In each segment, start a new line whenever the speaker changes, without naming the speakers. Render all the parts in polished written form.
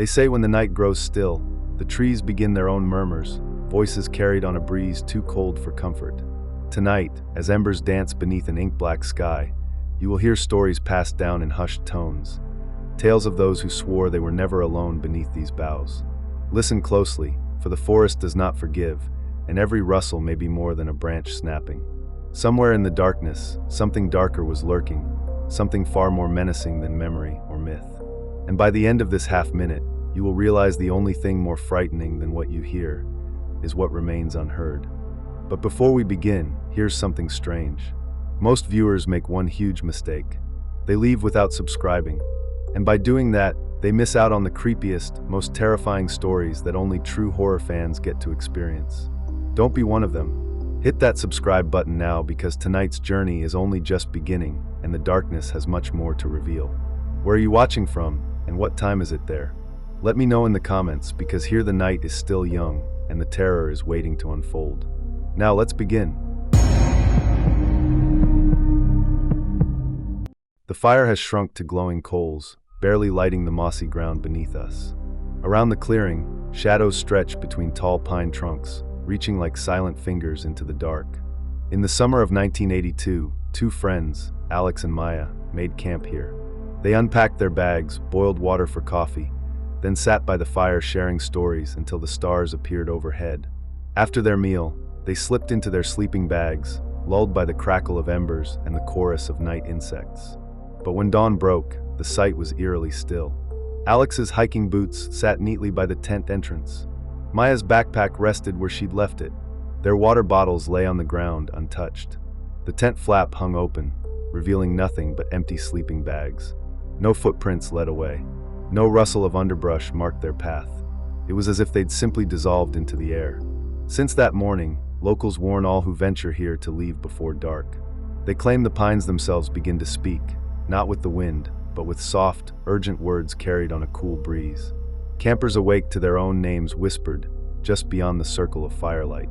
They say when the night grows still, the trees begin their own murmurs, voices carried on a breeze too cold for comfort. Tonight, as embers dance beneath an ink-black sky, you will hear stories passed down in hushed tones, tales of those who swore they were never alone beneath these boughs. Listen closely, for the forest does not forgive, and every rustle may be more than a branch snapping. Somewhere in the darkness, something darker was lurking, something far more menacing than memory or myth. And by the end of this half-minute, you will realize the only thing more frightening than what you hear is what remains unheard. But before we begin, here's something strange. Most viewers make one huge mistake. They leave without subscribing. And by doing that, they miss out on the creepiest, most terrifying stories that only true horror fans get to experience. Don't be one of them. Hit that subscribe button now, because tonight's journey is only just beginning and the darkness has much more to reveal. Where are you watching from, and what time is it there? Let me know in the comments, because here the night is still young and the terror is waiting to unfold. Now let's begin. The fire has shrunk to glowing coals, barely lighting the mossy ground beneath us. Around the clearing, shadows stretch between tall pine trunks, reaching like silent fingers into the dark. In the summer of 1982, two friends, Alex and Maya, made camp here. They unpacked their bags, boiled water for coffee, then sat by the fire sharing stories until the stars appeared overhead. After their meal, they slipped into their sleeping bags, lulled by the crackle of embers and the chorus of night insects. But when dawn broke, the sight was eerily still. Alex's hiking boots sat neatly by the tent entrance. Maya's backpack rested where she'd left it. Their water bottles lay on the ground, untouched. The tent flap hung open, revealing nothing but empty sleeping bags. No footprints led away. No rustle of underbrush marked their path. It was as if they'd simply dissolved into the air. Since that morning, locals warn all who venture here to leave before dark. They claim the pines themselves begin to speak, not with the wind, but with soft, urgent words carried on a cool breeze. Campers awake to their own names whispered, just beyond the circle of firelight.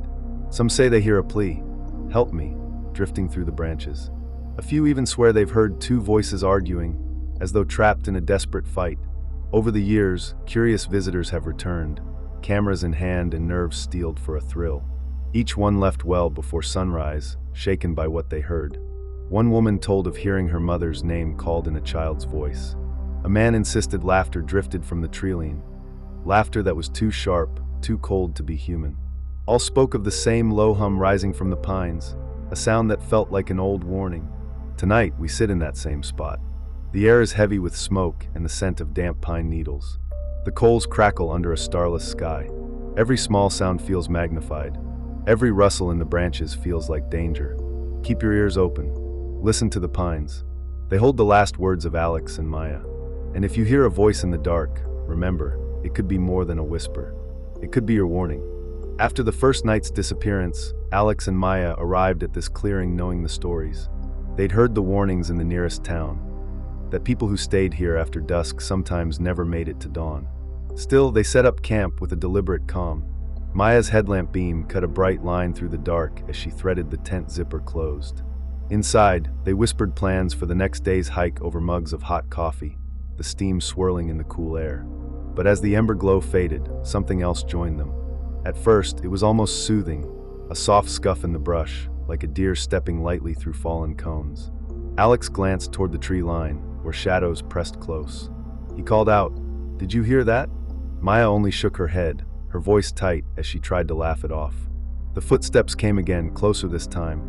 Some say they hear a plea, "Help me," drifting through the branches. A few even swear they've heard two voices arguing, as though trapped in a desperate fight. Over the years, curious visitors have returned, cameras in hand and nerves steeled for a thrill. Each one left well before sunrise, shaken by what they heard. One woman told of hearing her mother's name called in a child's voice. A man insisted laughter drifted from the treeline, laughter that was too sharp, too cold to be human. All spoke of the same low hum rising from the pines, a sound that felt like an old warning. Tonight, we sit in that same spot. The air is heavy with smoke and the scent of damp pine needles. The coals crackle under a starless sky. Every small sound feels magnified. Every rustle in the branches feels like danger. Keep your ears open. Listen to the pines. They hold the last words of Alex and Maya. And if you hear a voice in the dark, remember, it could be more than a whisper. It could be your warning. After the first night's disappearance, Alex and Maya arrived at this clearing knowing the stories. They'd heard the warnings in the nearest town, that people who stayed here after dusk sometimes never made it to dawn. Still, they set up camp with a deliberate calm. Maya's headlamp beam cut a bright line through the dark as she threaded the tent zipper closed. Inside, they whispered plans for the next day's hike over mugs of hot coffee, the steam swirling in the cool air. But as the ember glow faded, something else joined them. At first, it was almost soothing, a soft scuff in the brush, like a deer stepping lightly through fallen cones. Alex glanced toward the tree line, where shadows pressed close. He called out, "Did you hear that?" Maya only shook her head, her voice tight as she tried to laugh it off. The footsteps came again, closer this time.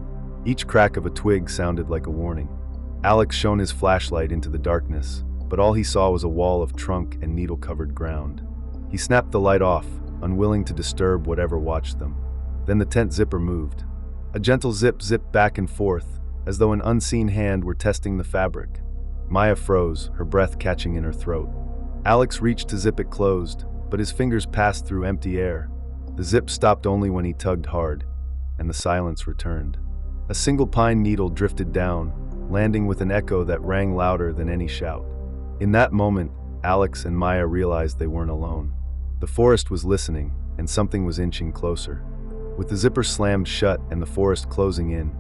Each crack of a twig sounded like a warning. Alex shone his flashlight into the darkness, but all he saw was a wall of trunk and needle-covered ground. He snapped the light off, unwilling to disturb whatever watched them. Then the tent zipper moved. A gentle zip zipped back and forth, as though an unseen hand were testing the fabric. Maya froze, her breath catching in her throat. Alex reached to zip it closed, but his fingers passed through empty air. The zip stopped only when he tugged hard, and the silence returned. A single pine needle drifted down, landing with an echo that rang louder than any shout. In that moment, Alex and Maya realized they weren't alone. The forest was listening, and something was inching closer. With the zipper slammed shut and the forest closing in,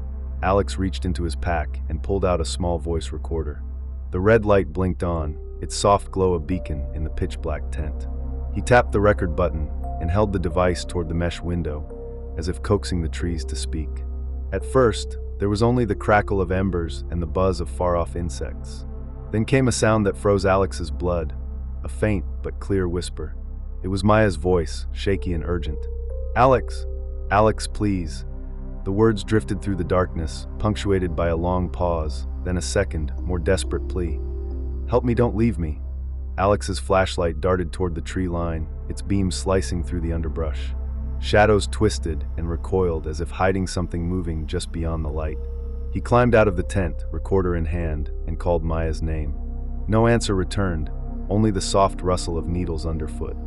Alex reached into his pack and pulled out a small voice recorder. The red light blinked on, its soft glow a beacon in the pitch-black tent. He tapped the record button and held the device toward the mesh window, as if coaxing the trees to speak. At first, there was only the crackle of embers and the buzz of far-off insects. Then came a sound that froze Alex's blood, a faint but clear whisper. It was Maya's voice, shaky and urgent. "Alex! Alex, please." The words drifted through the darkness, punctuated by a long pause, then a second, more desperate plea. "Help me, don't leave me." Alex's flashlight darted toward the tree line, its beam slicing through the underbrush. Shadows twisted and recoiled as if hiding something moving just beyond the light. He climbed out of the tent, recorder in hand, and called Maya's name. No answer returned, only the soft rustle of needles underfoot.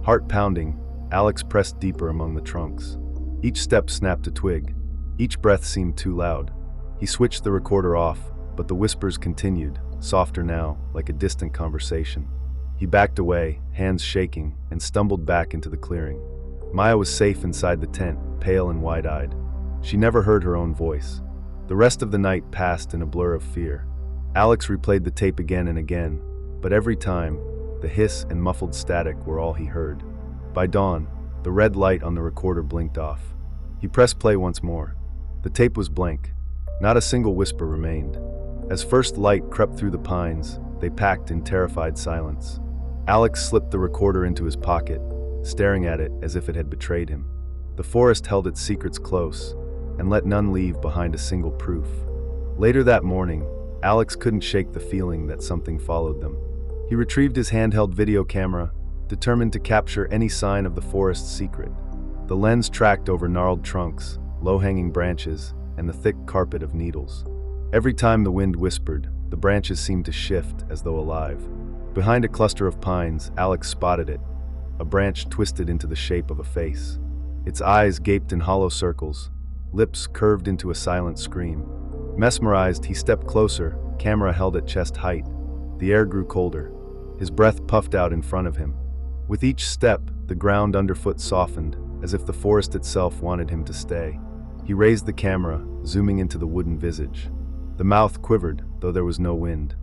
Heart pounding, Alex pressed deeper among the trunks. Each step snapped a twig. Each breath seemed too loud. He switched the recorder off, but the whispers continued, softer now, like a distant conversation. He backed away, hands shaking, and stumbled back into the clearing. Maya was safe inside the tent, pale and wide-eyed. She never heard her own voice. The rest of the night passed in a blur of fear. Alex replayed the tape again and again, but every time, the hiss and muffled static were all he heard. By dawn, the red light on the recorder blinked off. He pressed play once more. The tape was blank. Not a single whisper remained. As first light crept through the pines, they packed in terrified silence. Alex slipped the recorder into his pocket, staring at it as if it had betrayed him. The forest held its secrets close, and let none leave behind a single proof. Later that morning, Alex couldn't shake the feeling that something followed them. He retrieved his handheld video camera, determined to capture any sign of the forest's secret. The lens tracked over gnarled trunks, low-hanging branches, and the thick carpet of needles. Every time the wind whispered, the branches seemed to shift as though alive. Behind a cluster of pines, Alex spotted it. A branch twisted into the shape of a face. Its eyes gaped in hollow circles, lips curved into a silent scream. Mesmerized, he stepped closer, camera held at chest height. The air grew colder. His breath puffed out in front of him. With each step, the ground underfoot softened, as if the forest itself wanted him to stay. He raised the camera, zooming into the wooden visage. The mouth quivered, though there was no wind.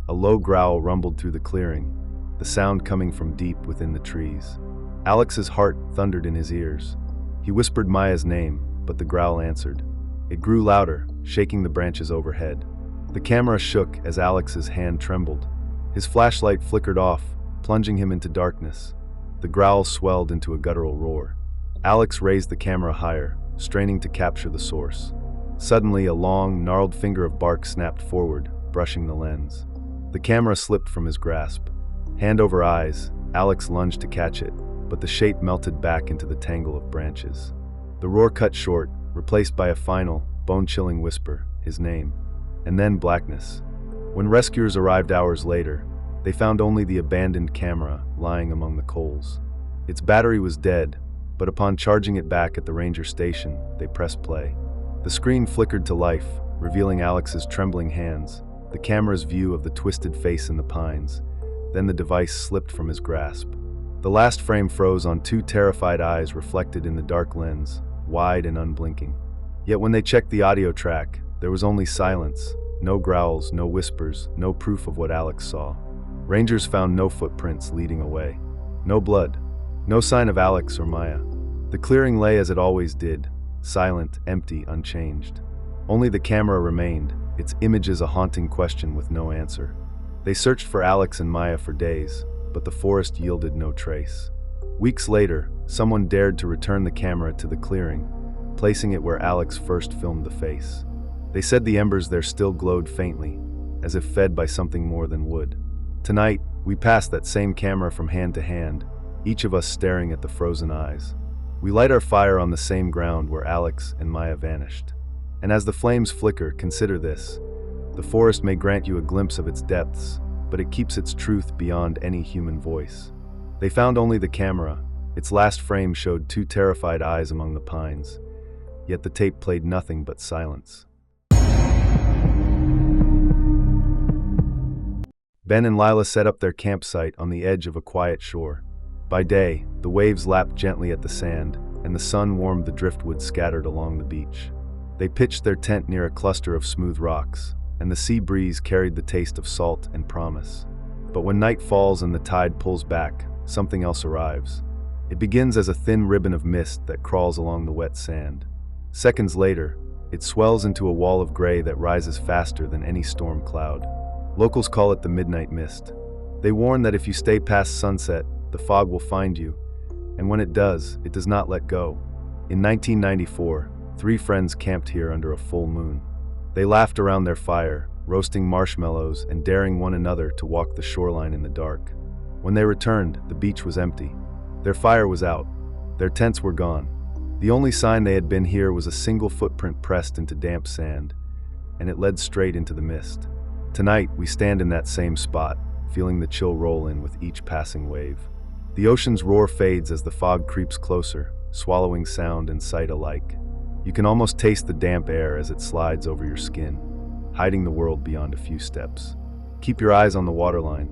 A low growl rumbled through the clearing, the sound coming from deep within the trees. Alex's heart thundered in his ears. He whispered Maya's name, but the growl answered. It grew louder, shaking the branches overhead. The camera shook as Alex's hand trembled. His flashlight flickered off, plunging him into darkness. The growl swelled into a guttural roar. Alex raised the camera higher, straining to capture the source. Suddenly, a long, gnarled finger of bark snapped forward, brushing the lens. The camera slipped from his grasp. Hand over eyes, Alex lunged to catch it, but the shape melted back into the tangle of branches. The roar cut short, replaced by a final, bone-chilling whisper, his name. And then blackness. When rescuers arrived hours later, they found only the abandoned camera lying among the coals. Its battery was dead, but upon charging it back at the ranger station, they pressed play. The screen flickered to life, revealing Alex's trembling hands, the camera's view of the twisted face in the pines. Then the device slipped from his grasp. The last frame froze on two terrified eyes reflected in the dark lens, wide and unblinking. Yet when they checked the audio track, there was only silence, no growls, no whispers, no proof of what Alex saw. Rangers found no footprints leading away. No blood, no sign of Alex or Maya. The clearing lay as it always did, silent, empty, unchanged. Only the camera remained, its images a haunting question with no answer. They searched for Alex and Maya for days, but the forest yielded no trace. Weeks later, someone dared to return the camera to the clearing, placing it where Alex first filmed the face. They said the embers there still glowed faintly, as if fed by something more than wood. Tonight, we passed that same camera from hand to hand, each of us staring at the frozen eyes. We light our fire on the same ground where Alex and Maya vanished. And as the flames flicker, consider this. The forest may grant you a glimpse of its depths, but it keeps its truth beyond any human voice. They found only the camera. Its last frame showed two terrified eyes among the pines, yet the tape played nothing but silence. Ben and Lila set up their campsite on the edge of a quiet shore. By day, the waves lapped gently at the sand, and the sun warmed the driftwood scattered along the beach. They pitched their tent near a cluster of smooth rocks, and the sea breeze carried the taste of salt and promise. But when night falls and the tide pulls back, something else arrives. It begins as a thin ribbon of mist that crawls along the wet sand. Seconds later, it swells into a wall of gray that rises faster than any storm cloud. Locals call it the midnight mist. They warn that if you stay past sunset, the fog will find you, and when it does not let go. In 1994, 3 friends camped here under a full moon. They laughed around their fire, roasting marshmallows and daring one another to walk the shoreline in the dark. When they returned, the beach was empty. Their fire was out. Their tents were gone. The only sign they had been here was a single footprint pressed into damp sand, and it led straight into the mist. Tonight, we stand in that same spot, feeling the chill roll in with each passing wave. The ocean's roar fades as the fog creeps closer, swallowing sound and sight alike. You can almost taste the damp air as it slides over your skin, hiding the world beyond a few steps. Keep your eyes on the waterline.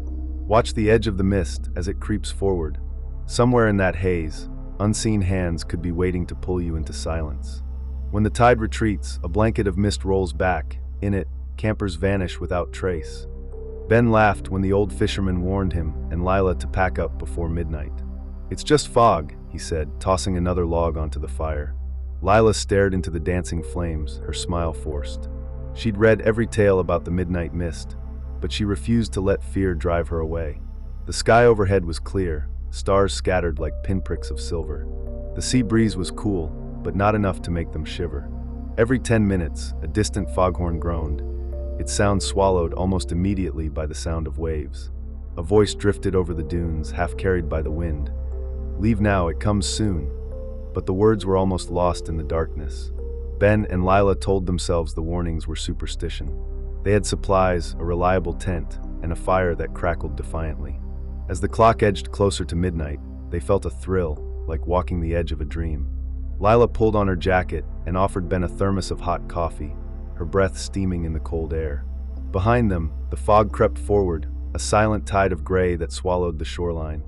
Watch the edge of the mist as it creeps forward. Somewhere in that haze, unseen hands could be waiting to pull you into silence. When the tide retreats, a blanket of mist rolls back. In it, campers vanish without trace. Ben laughed when the old fisherman warned him and Lila to pack up before midnight. "It's just fog," he said, tossing another log onto the fire. Lila stared into the dancing flames, her smile forced. She'd read every tale about the midnight mist, but she refused to let fear drive her away. The sky overhead was clear, stars scattered like pinpricks of silver. The sea breeze was cool, but not enough to make them shiver. Every 10 minutes, a distant foghorn groaned, its sound swallowed almost immediately by the sound of waves. A voice drifted over the dunes, half carried by the wind. "Leave now, it comes soon." But the words were almost lost in the darkness. Ben and Lila told themselves the warnings were superstition. They had supplies, a reliable tent, and a fire that crackled defiantly. As the clock edged closer to midnight, they felt a thrill, like walking the edge of a dream. Lila pulled on her jacket and offered Ben a thermos of hot coffee, her breath steaming in the cold air. Behind them, the fog crept forward, a silent tide of gray that swallowed the shoreline.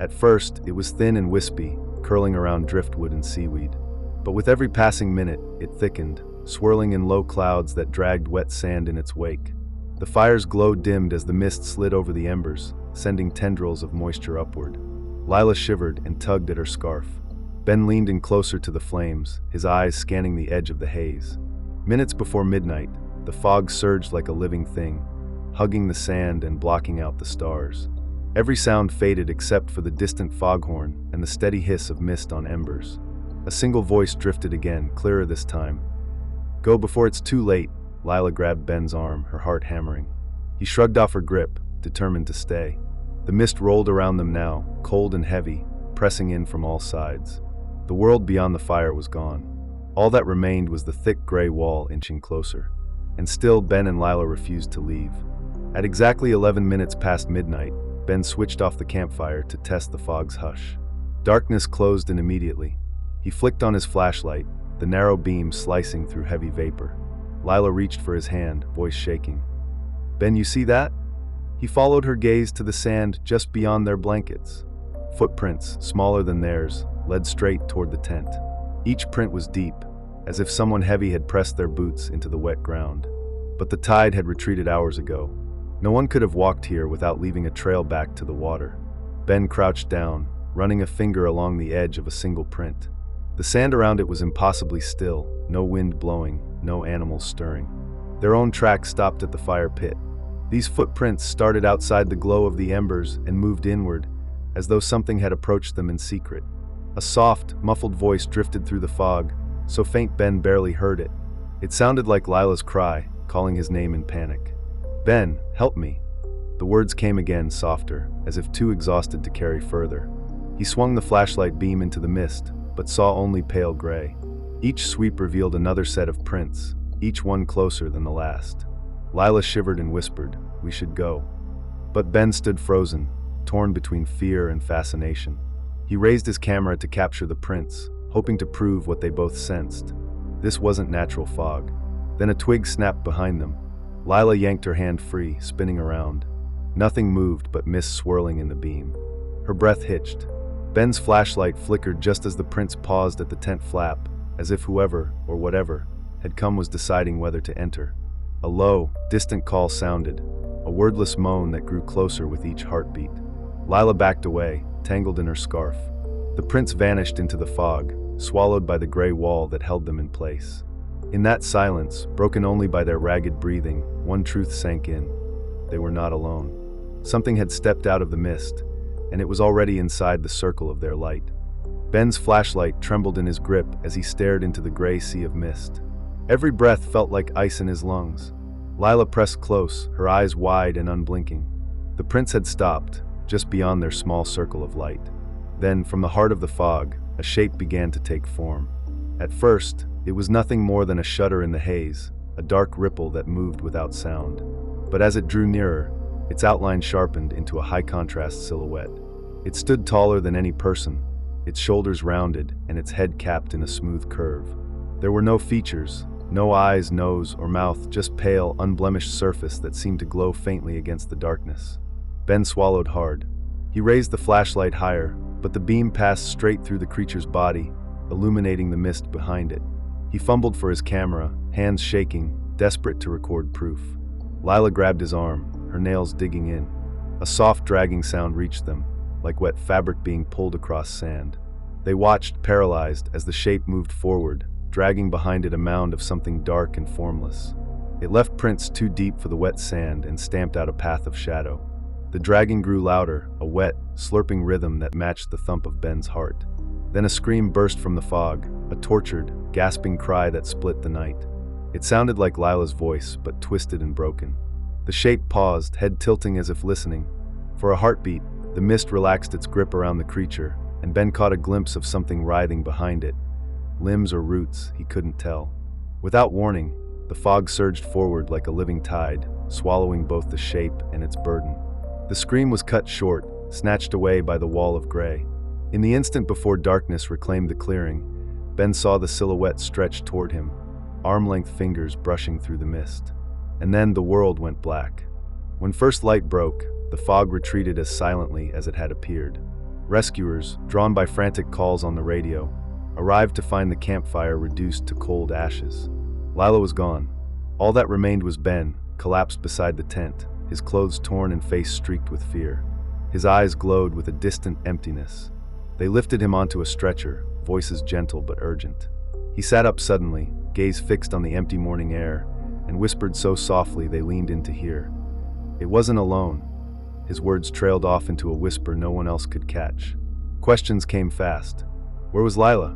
At first, it was thin and wispy, curling around driftwood and seaweed. But with every passing minute, it thickened, swirling in low clouds that dragged wet sand in its wake. The fire's glow dimmed as the mist slid over the embers, sending tendrils of moisture upward. Lila shivered and tugged at her scarf. Ben leaned in closer to the flames, his eyes scanning the edge of the haze. Minutes before midnight, the fog surged like a living thing, hugging the sand and blocking out the stars. Every sound faded except for the distant foghorn and the steady hiss of mist on embers. A single voice drifted again, clearer this time. "Go before it's too late." Lila grabbed Ben's arm, her heart hammering. He shrugged off her grip, determined to stay. The mist rolled around them now, cold and heavy, pressing in from all sides. The world beyond the fire was gone. All that remained was the thick gray wall inching closer. And still, Ben and Lila refused to leave. At exactly 11 minutes past midnight, Ben switched off the campfire to test the fog's hush. Darkness closed in immediately. He flicked on his flashlight, the narrow beam slicing through heavy vapor. Lila reached for his hand, voice shaking. "Ben, you see that?" He followed her gaze to the sand just beyond their blankets. Footprints, smaller than theirs, led straight toward the tent. Each print was deep, as if someone heavy had pressed their boots into the wet ground. But the tide had retreated hours ago. No one could have walked here without leaving a trail back to the water. Ben crouched down, running a finger along the edge of a single print. The sand around it was impossibly still, no wind blowing, no animals stirring. Their own tracks stopped at the fire pit. These footprints started outside the glow of the embers and moved inward, as though something had approached them in secret. A soft, muffled voice drifted through the fog, so faint Ben barely heard it. It sounded like Lila's cry, calling his name in panic. "Ben, help me." The words came again, softer, as if too exhausted to carry further. He swung the flashlight beam into the mist, but saw only pale gray. Each sweep revealed another set of prints, each one closer than the last. Lila shivered and whispered, "We should go." But Ben stood frozen, torn between fear and fascination. He raised his camera to capture the prints, hoping to prove what they both sensed. This wasn't natural fog. Then a twig snapped behind them. Lila yanked her hand free, spinning around. Nothing moved but mist swirling in the beam. Her breath hitched. Ben's flashlight flickered just as the prints paused at the tent flap, as if whoever, or whatever, had come was deciding whether to enter. A low, distant call sounded. a wordless moan that grew closer with each heartbeat. Lila backed away, tangled in her scarf. The prints vanished into the fog, swallowed by the gray wall that held them in place. In that silence, broken only by their ragged breathing, one truth sank in. They were not alone. Something had stepped out of the mist, and it was already inside the circle of their light. Ben's flashlight trembled in his grip as he stared into the gray sea of mist. Every breath felt like ice in his lungs. Lila pressed close, her eyes wide and unblinking. The prints had stopped, just beyond their small circle of light. Then, from the heart of the fog, a shape began to take form. At first, it was nothing more than a shudder in the haze, a dark ripple that moved without sound. But as it drew nearer, its outline sharpened into a high-contrast silhouette. It stood taller than any person, its shoulders rounded and its head capped in a smooth curve. There were no features, no eyes, nose, or mouth, just pale, unblemished surface that seemed to glow faintly against the darkness. Ben swallowed hard. He raised the flashlight higher, but the beam passed straight through the creature's body, illuminating the mist behind it. He fumbled for his camera, hands shaking, desperate to record proof. Lila grabbed his arm, her nails digging in. A soft dragging sound reached them, like wet fabric being pulled across sand. They watched, paralyzed, as the shape moved forward, dragging behind it a mound of something dark and formless. It left prints too deep for the wet sand and stamped out a path of shadow. The dragging grew louder, a wet, slurping rhythm that matched the thump of Ben's heart. Then a scream burst from the fog, a tortured, gasping cry that split the night. It sounded like Lila's voice, but twisted and broken. The shape paused, head tilting as if listening. For a heartbeat, the mist relaxed its grip around the creature, and Ben caught a glimpse of something writhing behind it. Limbs or roots, he couldn't tell. Without warning, the fog surged forward like a living tide, swallowing both the shape and its burden. The scream was cut short, snatched away by the wall of gray. In the instant before darkness reclaimed the clearing, Ben saw the silhouette stretch toward him, arm-length fingers brushing through the mist. And then the world went black. When first light broke, the fog retreated as silently as it had appeared. Rescuers, drawn by frantic calls on the radio, arrived to find the campfire reduced to cold ashes. Lila was gone. All that remained was Ben, collapsed beside the tent, his clothes torn and face streaked with fear. His eyes glowed with a distant emptiness. They lifted him onto a stretcher, voices gentle but urgent. He sat up suddenly, gaze fixed on the empty morning air, and whispered so softly they leaned in to hear. It wasn't alone. His words trailed off into a whisper no one else could catch. Questions came fast. Where was Lila?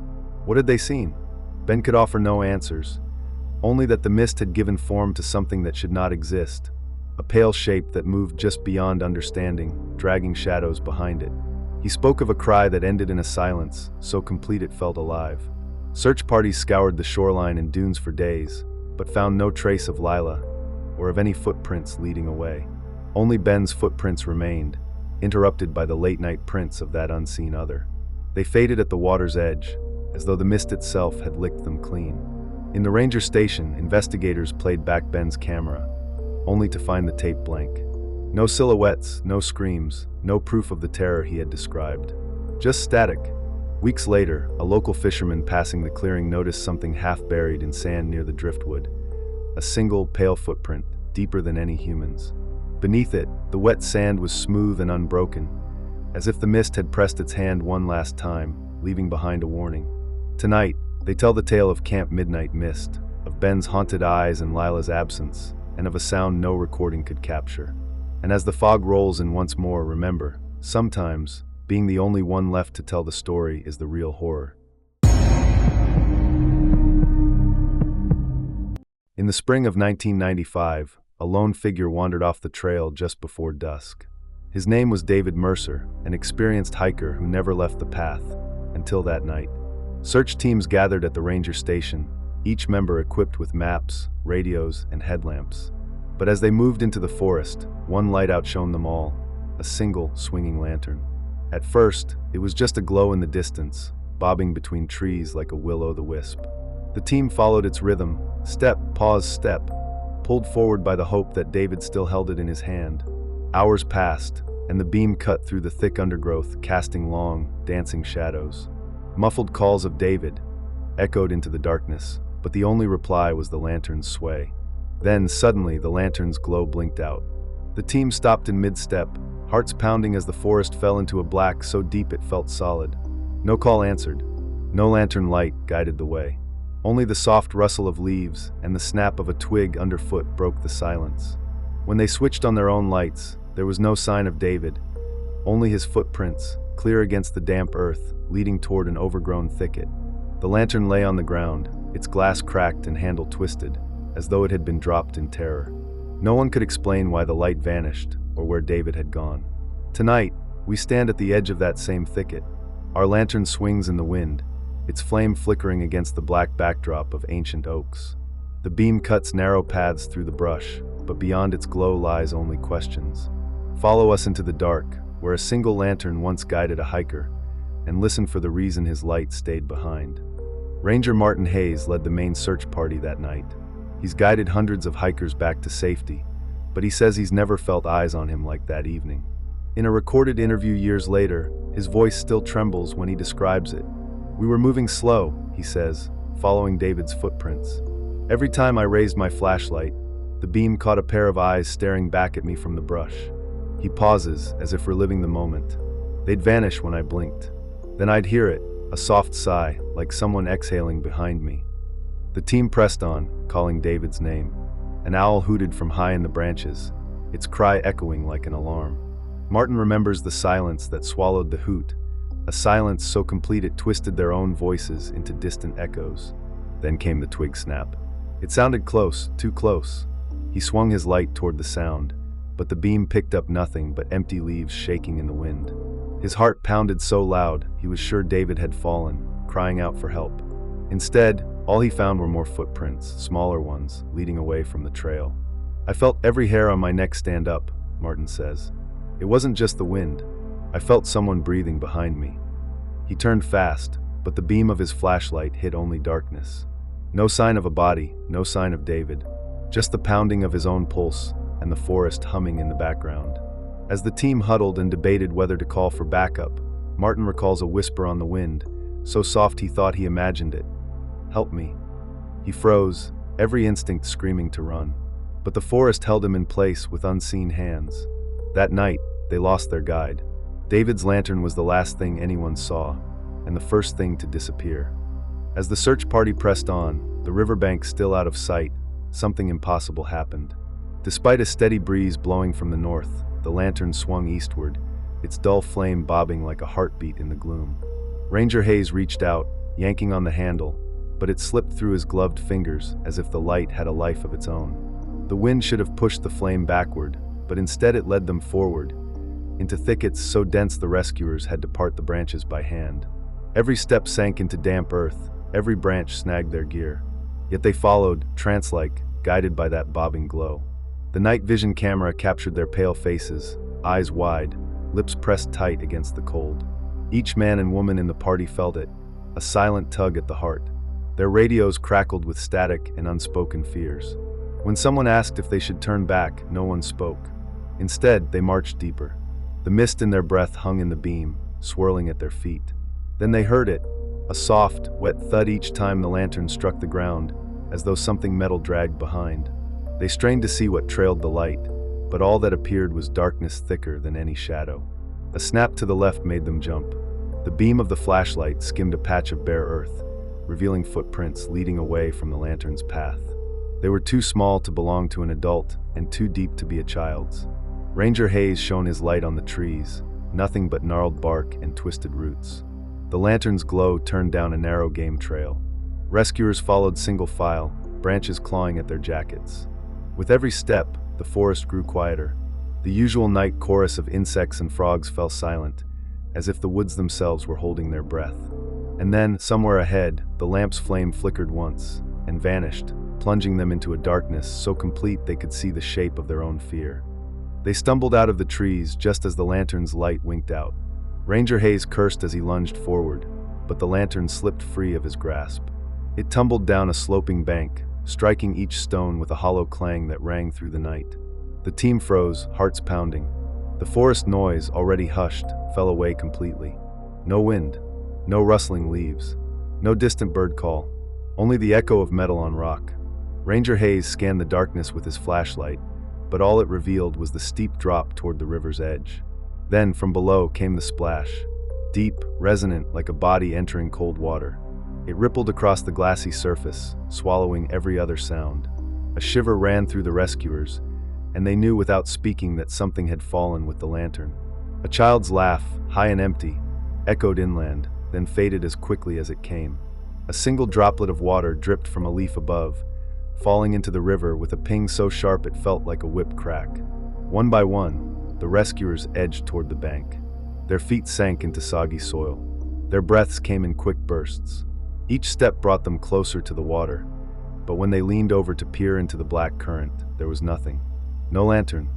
What had they seen? Ben could offer no answers, only that the mist had given form to something that should not exist, a pale shape that moved just beyond understanding, dragging shadows behind it. He spoke of a cry that ended in a silence, so complete it felt alive. Search parties scoured the shoreline and dunes for days, but found no trace of Lila, or of any footprints leading away. Only Ben's footprints remained, interrupted by the late-night prints of that unseen other. They faded at the water's edge, as though the mist itself had licked them clean. In the ranger station, investigators played back Ben's camera, only to find the tape blank. No silhouettes, no screams, no proof of the terror he had described. Just static. Weeks later, a local fisherman passing the clearing noticed something half buried in sand near the driftwood. A single, pale footprint, deeper than any human's. Beneath it, the wet sand was smooth and unbroken, as if the mist had pressed its hand one last time, leaving behind a warning. Tonight, they tell the tale of Camp Midnight Mist, of Ben's haunted eyes and Lila's absence, and of a sound no recording could capture. And as the fog rolls in once more, remember, sometimes, being the only one left to tell the story is the real horror. In the spring of 1995, a lone figure wandered off the trail just before dusk. His name was David Mercer, an experienced hiker who never left the path, until that night. Search teams gathered at the ranger station, each member equipped with maps, radios, and headlamps. But as they moved into the forest, one light outshone them all, a single, swinging lantern. At first, it was just a glow in the distance, bobbing between trees like a will-o'-the-wisp. The team followed its rhythm, step, pause, step, pulled forward by the hope that David still held it in his hand. Hours passed, and the beam cut through the thick undergrowth, casting long, dancing shadows. Muffled calls of David echoed into the darkness, but the only reply was the lantern's sway. Then, suddenly, the lantern's glow blinked out. The team stopped in mid-step, hearts pounding as the forest fell into a black so deep it felt solid. No call answered. No lantern light guided the way. Only the soft rustle of leaves and the snap of a twig underfoot broke the silence. When they switched on their own lights, there was no sign of David, only his footprints, clear against the damp earth, leading toward an overgrown thicket. The lantern lay on the ground, its glass cracked and handle twisted, as though it had been dropped in terror. No one could explain why the light vanished or where David had gone. Tonight, we stand at the edge of that same thicket. Our lantern swings in the wind, its flame flickering against the black backdrop of ancient oaks. The beam cuts narrow paths through the brush, but beyond its glow lies only questions. Follow us into the dark, where a single lantern once guided a hiker, and listen for the reason his light stayed behind. Ranger Martin Hayes led the main search party that night. He's guided hundreds of hikers back to safety, but he says he's never felt eyes on him like that evening. In a recorded interview years later, his voice still trembles when he describes it. "We were moving slow," he says, following David's footprints. "Every time I raised my flashlight, the beam caught a pair of eyes staring back at me from the brush." He pauses, as if reliving the moment. "They'd vanish when I blinked. Then I'd hear it, a soft sigh, like someone exhaling behind me." The team pressed on, calling David's name. An owl hooted from high in the branches, its cry echoing like an alarm. Martin remembers the silence that swallowed the hoot, a silence so complete it twisted their own voices into distant echoes. Then came the twig snap. It sounded close, too close. He swung his light toward the sound, but the beam picked up nothing but empty leaves shaking in the wind. His heart pounded so loud, he was sure David had fallen, crying out for help. Instead, all he found were more footprints, smaller ones, leading away from the trail. "I felt every hair on my neck stand up," Martin says. "It wasn't just the wind. I felt someone breathing behind me." He turned fast, but the beam of his flashlight hit only darkness. No sign of a body, no sign of David, just the pounding of his own pulse and the forest humming in the background. As the team huddled and debated whether to call for backup, Martin recalls a whisper on the wind, so soft he thought he imagined it. "Help me." He froze, every instinct screaming to run. But the forest held him in place with unseen hands. That night, they lost their guide. David's lantern was the last thing anyone saw, and the first thing to disappear. As the search party pressed on, the riverbank still out of sight, something impossible happened. Despite a steady breeze blowing from the north, the lantern swung eastward, its dull flame bobbing like a heartbeat in the gloom. Ranger Hayes reached out, yanking on the handle, but it slipped through his gloved fingers as if the light had a life of its own. The wind should have pushed the flame backward, but instead it led them forward, into thickets so dense the rescuers had to part the branches by hand. Every step sank into damp earth, every branch snagged their gear. Yet they followed, trance-like, guided by that bobbing glow. The night vision camera captured their pale faces, eyes wide, lips pressed tight against the cold. Each man and woman in the party felt it, a silent tug at the heart. Their radios crackled with static and unspoken fears. When someone asked if they should turn back, no one spoke. Instead, they marched deeper. The mist in their breath hung in the beam, swirling at their feet. Then they heard it, a soft, wet thud each time the lantern struck the ground, as though something metal dragged behind. They strained to see what trailed the light, but all that appeared was darkness thicker than any shadow. A snap to the left made them jump. The beam of the flashlight skimmed a patch of bare earth, revealing footprints leading away from the lantern's path. They were too small to belong to an adult and too deep to be a child's. Ranger Hayes shone his light on the trees, nothing but gnarled bark and twisted roots. The lantern's glow turned down a narrow game trail. Rescuers followed single file, branches clawing at their jackets. With every step, the forest grew quieter. The usual night chorus of insects and frogs fell silent, as if the woods themselves were holding their breath. And then, somewhere ahead, the lamp's flame flickered once, and vanished, plunging them into a darkness so complete they could see the shape of their own fear. They stumbled out of the trees just as the lantern's light winked out. Ranger Hayes cursed as he lunged forward, but the lantern slipped free of his grasp. It tumbled down a sloping bank, striking each stone with a hollow clang that rang through the night. The team froze, hearts pounding. The forest noise, already hushed, fell away completely. No wind, no rustling leaves, no distant bird call, only the echo of metal on rock. Ranger Hayes scanned the darkness with his flashlight, but all it revealed was the steep drop toward the river's edge. Then, from below came the splash, deep, resonant like a body entering cold water. It rippled across the glassy surface, swallowing every other sound. A shiver ran through the rescuers, and they knew without speaking that something had fallen with the lantern. A child's laugh, high and empty, echoed inland, then faded as quickly as it came. A single droplet of water dripped from a leaf above, falling into the river with a ping so sharp it felt like a whip crack. One by one, the rescuers edged toward the bank. Their feet sank into soggy soil. Their breaths came in quick bursts. Each step brought them closer to the water, but when they leaned over to peer into the black current, there was nothing. No lantern,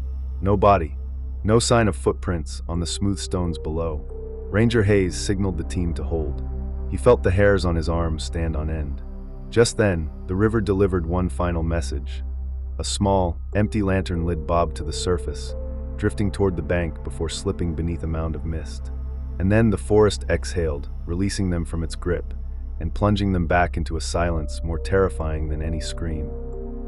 no body, no sign of footprints on the smooth stones below. Ranger Hayes signaled the team to hold. He felt the hairs on his arms stand on end. Just then, the river delivered one final message. A small, empty lantern lid bobbed to the surface, drifting toward the bank before slipping beneath a mound of mist. And then the forest exhaled, releasing them from its grip, and plunging them back into a silence more terrifying than any scream.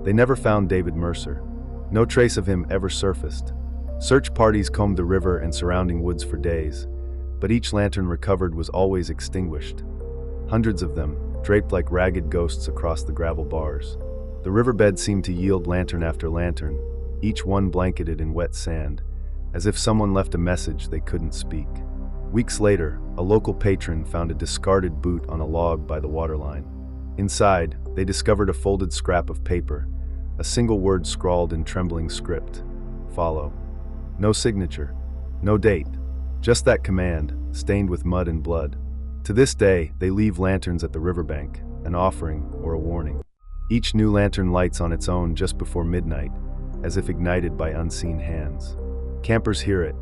They never found David Mercer. No trace of him ever surfaced. Search parties combed the river and surrounding woods for days, but each lantern recovered was always extinguished. Hundreds of them, draped like ragged ghosts across the gravel bars. The riverbed seemed to yield lantern after lantern, each one blanketed in wet sand, as if someone left a message they couldn't speak. Weeks later, a local patron found a discarded boot on a log by the waterline. Inside, they discovered a folded scrap of paper, a single word scrawled in trembling script: follow. No signature, no date, just that command, stained with mud and blood. To this day, they leave lanterns at the riverbank, an offering or a warning. Each new lantern lights on its own just before midnight, as if ignited by unseen hands. Campers hear it,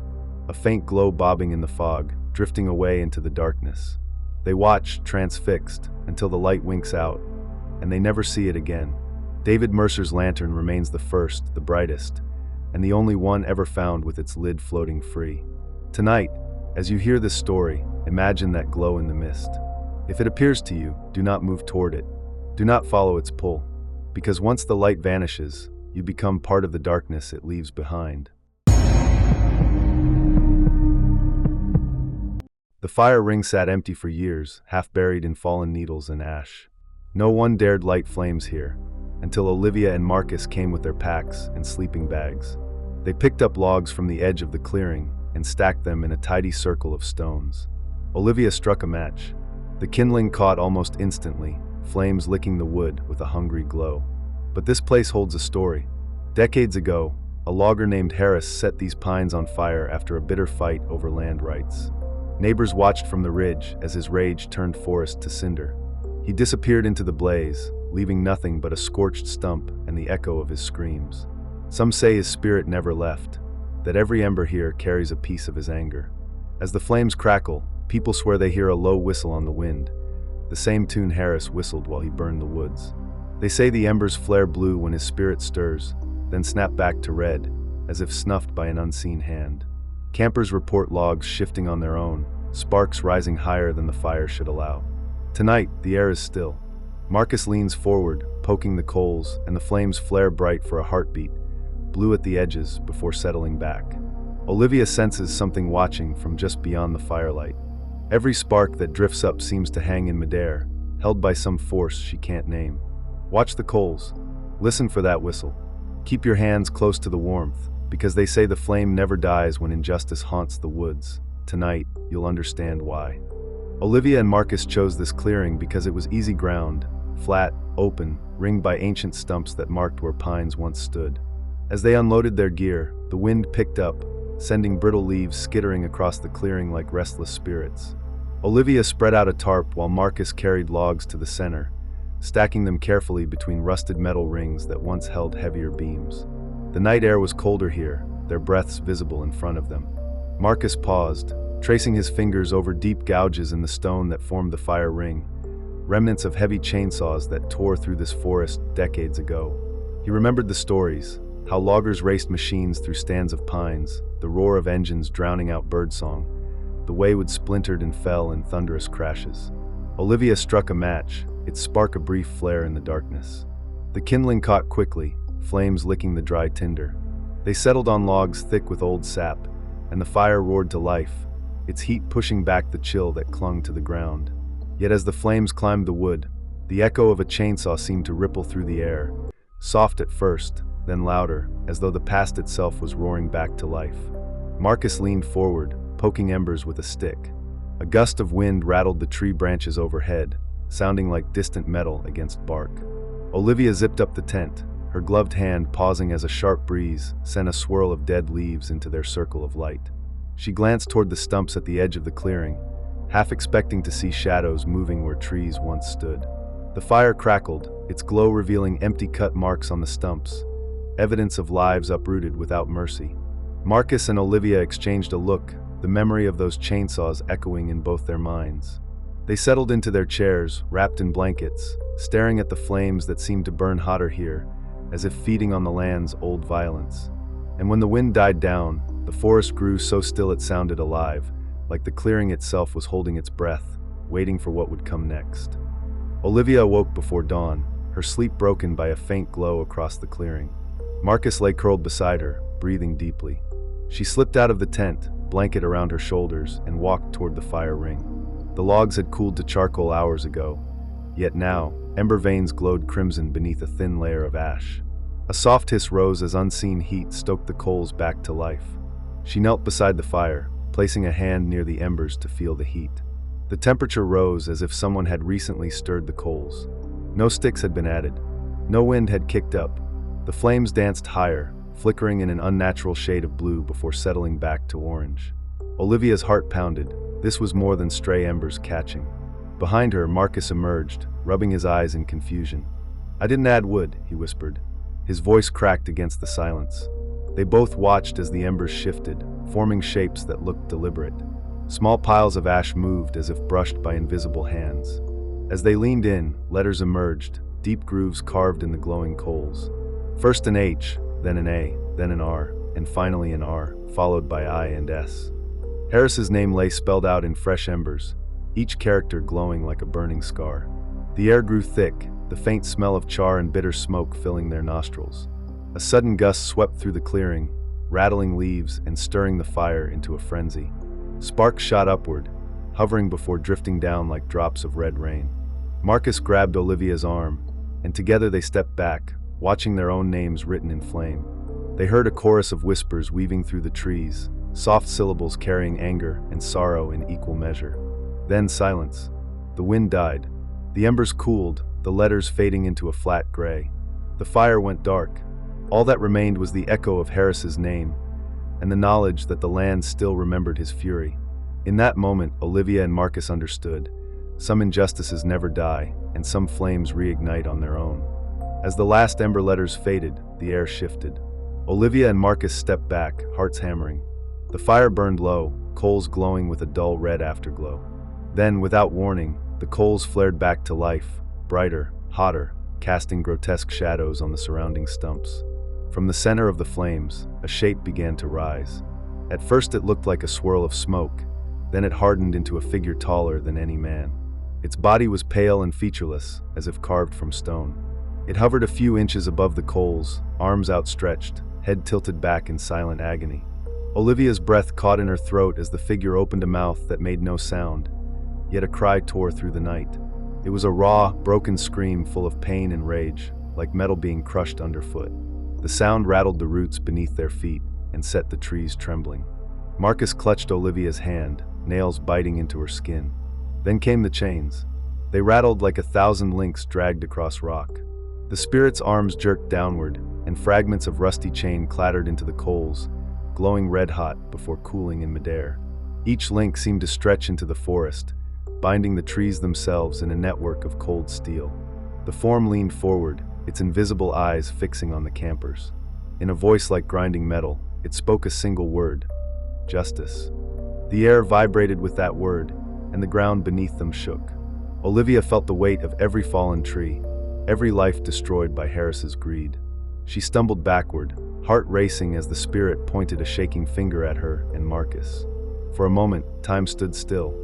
a faint glow bobbing in the fog, drifting away into the darkness. They watch, transfixed, until the light winks out, and they never see it again. David Mercer's lantern remains the first, the brightest, and the only one ever found with its lid floating free. Tonight, as you hear this story, imagine that glow in the mist. If it appears to you, do not move toward it. Do not follow its pull, because once the light vanishes, you become part of the darkness it leaves behind. The fire ring sat empty for years, half buried in fallen needles and ash. No one dared light flames here, until Olivia and Marcus came with their packs and sleeping bags. They picked up logs from the edge of the clearing and stacked them in a tidy circle of stones. Olivia struck a match. The kindling caught almost instantly, flames licking the wood with a hungry glow. But this place holds a story. Decades ago, a logger named Harris set these pines on fire after a bitter fight over land rights. Neighbors watched from the ridge as his rage turned forest to cinder. He disappeared into the blaze, leaving nothing but a scorched stump and the echo of his screams. Some say his spirit never left, that every ember here carries a piece of his anger. As the flames crackle, people swear they hear a low whistle on the wind, the same tune Harris whistled while he burned the woods. They say the embers flare blue when his spirit stirs, then snap back to red, as if snuffed by an unseen hand. Campers report logs shifting on their own, sparks rising higher than the fire should allow. Tonight, the air is still. Marcus leans forward, poking the coals, and the flames flare bright for a heartbeat, blue at the edges before settling back. Olivia senses something watching from just beyond the firelight. Every spark that drifts up seems to hang in midair, held by some force she can't name. Watch the coals. Listen for that whistle. Keep your hands close to the warmth, because they say the flame never dies when injustice haunts the woods. Tonight, you'll understand why. Olivia and Marcus chose this clearing because it was easy ground, flat, open, ringed by ancient stumps that marked where pines once stood. As they unloaded their gear, the wind picked up, sending brittle leaves skittering across the clearing like restless spirits. Olivia spread out a tarp while Marcus carried logs to the center, stacking them carefully between rusted metal rings that once held heavier beams. The night air was colder here, their breaths visible in front of them. Marcus paused, tracing his fingers over deep gouges in the stone that formed the fire ring, remnants of heavy chainsaws that tore through this forest decades ago. He remembered the stories, how loggers raced machines through stands of pines, the roar of engines drowning out birdsong, the way wood splintered and fell in thunderous crashes. Olivia struck a match, its spark a brief flare in the darkness. The kindling caught quickly, flames licking the dry tinder. They settled on logs thick with old sap, and the fire roared to life, its heat pushing back the chill that clung to the ground. Yet as the flames climbed the wood, the echo of a chainsaw seemed to ripple through the air, soft at first, then louder, as though the past itself was roaring back to life. Marcus leaned forward, poking embers with a stick. A gust of wind rattled the tree branches overhead, sounding like distant metal against bark. Olivia zipped up the tent, her gloved hand pausing as a sharp breeze sent a swirl of dead leaves into their circle of light. She glanced toward the stumps at the edge of the clearing, half expecting to see shadows moving where trees once stood. The fire crackled, its glow revealing empty cut marks on the stumps, evidence of lives uprooted without mercy. Marcus and Olivia exchanged a look, the memory of those chainsaws echoing in both their minds. They settled into their chairs, wrapped in blankets, staring at the flames that seemed to burn hotter here, as if feeding on the land's old violence. And when the wind died down, the forest grew so still it sounded alive, like the clearing itself was holding its breath, waiting for what would come next. Olivia awoke before dawn, her sleep broken by a faint glow across the clearing. Marcus lay curled beside her, breathing deeply. She slipped out of the tent, blanket around her shoulders, and walked toward the fire ring. The logs had cooled to charcoal hours ago, yet now, ember veins glowed crimson beneath a thin layer of ash. A soft hiss rose as unseen heat stoked the coals back to life. She knelt beside the fire, placing a hand near the embers to feel the heat. The temperature rose as if someone had recently stirred the coals. No sticks had been added. No wind had kicked up. The flames danced higher, flickering in an unnatural shade of blue before settling back to orange. Olivia's heart pounded. This was more than stray embers catching. Behind her, Marcus emerged, rubbing his eyes in confusion. "I didn't add wood," he whispered. His voice cracked against the silence. They both watched as the embers shifted, forming shapes that looked deliberate. Small piles of ash moved as if brushed by invisible hands. As they leaned in, letters emerged, deep grooves carved in the glowing coals. First an H, then an A, then an R, and finally an R, followed by I and S. Harris's name lay spelled out in fresh embers, each character glowing like a burning scar. The air grew thick, the faint smell of char and bitter smoke filling their nostrils. A sudden gust swept through the clearing, rattling leaves and stirring the fire into a frenzy. Sparks shot upward, hovering before drifting down like drops of red rain. Marcus grabbed Olivia's arm, and together they stepped back, watching their own names written in flame. They heard a chorus of whispers weaving through the trees, soft syllables carrying anger and sorrow in equal measure. Then silence. The wind died. The embers cooled, the letters fading into a flat gray. The fire went dark. All that remained was the echo of Harris's name, and the knowledge that the land still remembered his fury. In that moment, Olivia and Marcus understood. Some injustices never die, and some flames reignite on their own. As the last ember letters faded, the air shifted. Olivia and Marcus stepped back, hearts hammering. The fire burned low, coals glowing with a dull red afterglow. Then, without warning, the coals flared back to life, brighter, hotter, casting grotesque shadows on the surrounding stumps. From the center of the flames, a shape began to rise. At first it looked like a swirl of smoke, then it hardened into a figure taller than any man. Its body was pale and featureless, as if carved from stone. It hovered a few inches above the coals, arms outstretched, head tilted back in silent agony. Olivia's breath caught in her throat as the figure opened a mouth that made no sound, yet a cry tore through the night. It was a raw, broken scream full of pain and rage, like metal being crushed underfoot. The sound rattled the roots beneath their feet and set the trees trembling. Marcus clutched Olivia's hand, nails biting into her skin. Then came the chains. They rattled like 1,000 links dragged across rock. The spirit's arms jerked downward, and fragments of rusty chain clattered into the coals, glowing red-hot before cooling in midair. Each link seemed to stretch into the forest, binding the trees themselves in a network of cold steel. The form leaned forward, its invisible eyes fixing on the campers. In a voice like grinding metal, it spoke a single word: justice. The air vibrated with that word, and the ground beneath them shook. Olivia felt the weight of every fallen tree, every life destroyed by Harris's greed. She stumbled backward, heart racing as the spirit pointed a shaking finger at her and Marcus. For a moment, time stood still.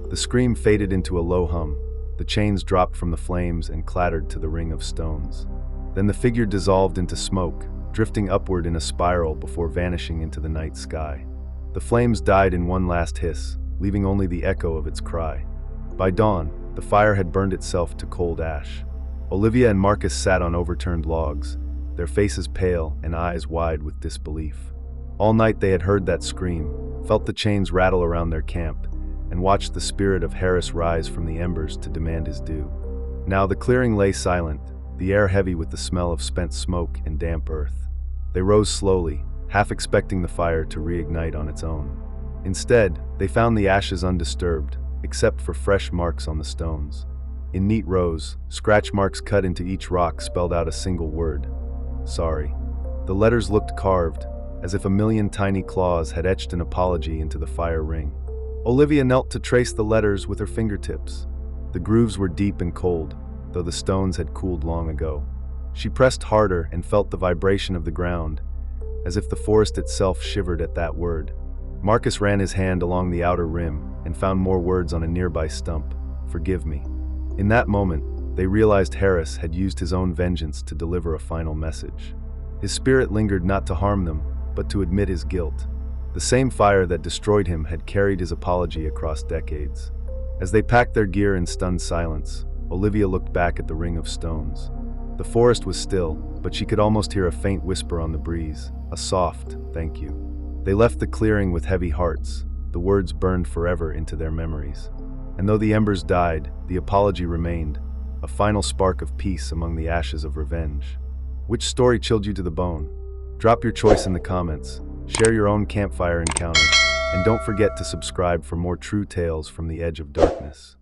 The scream faded into a low hum. The chains dropped from the flames and clattered to the ring of stones. Then the figure dissolved into smoke, drifting upward in a spiral before vanishing into the night sky. The flames died in one last hiss, leaving only the echo of its cry. By dawn, the fire had burned itself to cold ash. Olivia and Marcus sat on overturned logs, their faces pale and eyes wide with disbelief. All night they had heard that scream, felt the chains rattle around their camp, and watched the spirit of Harris rise from the embers to demand his due. Now the clearing lay silent, the air heavy with the smell of spent smoke and damp earth. They rose slowly, half expecting the fire to reignite on its own. Instead, they found the ashes undisturbed, except for fresh marks on the stones. In neat rows, scratch marks cut into each rock spelled out a single word: sorry. The letters looked carved, as if a million tiny claws had etched an apology into the fire ring. Olivia knelt to trace the letters with her fingertips. The grooves were deep and cold, though the stones had cooled long ago. She pressed harder and felt the vibration of the ground, as if the forest itself shivered at that word. Marcus ran his hand along the outer rim and found more words on a nearby stump: forgive me. In that moment, they realized Harris had used his own vengeance to deliver a final message. His spirit lingered not to harm them, but to admit his guilt. The same fire that destroyed him had carried his apology across decades. As they packed their gear in stunned silence, Olivia looked back at the ring of stones. The forest was still, but she could almost hear a faint whisper on the breeze, a soft "thank you." They left the clearing with heavy hearts, the words burned forever into their memories. And though the embers died, the apology remained, a final spark of peace among the ashes of revenge. Which story chilled you to the bone? Drop your choice in the comments, share your own campfire encounter, and don't forget to subscribe for more true tales from the edge of darkness.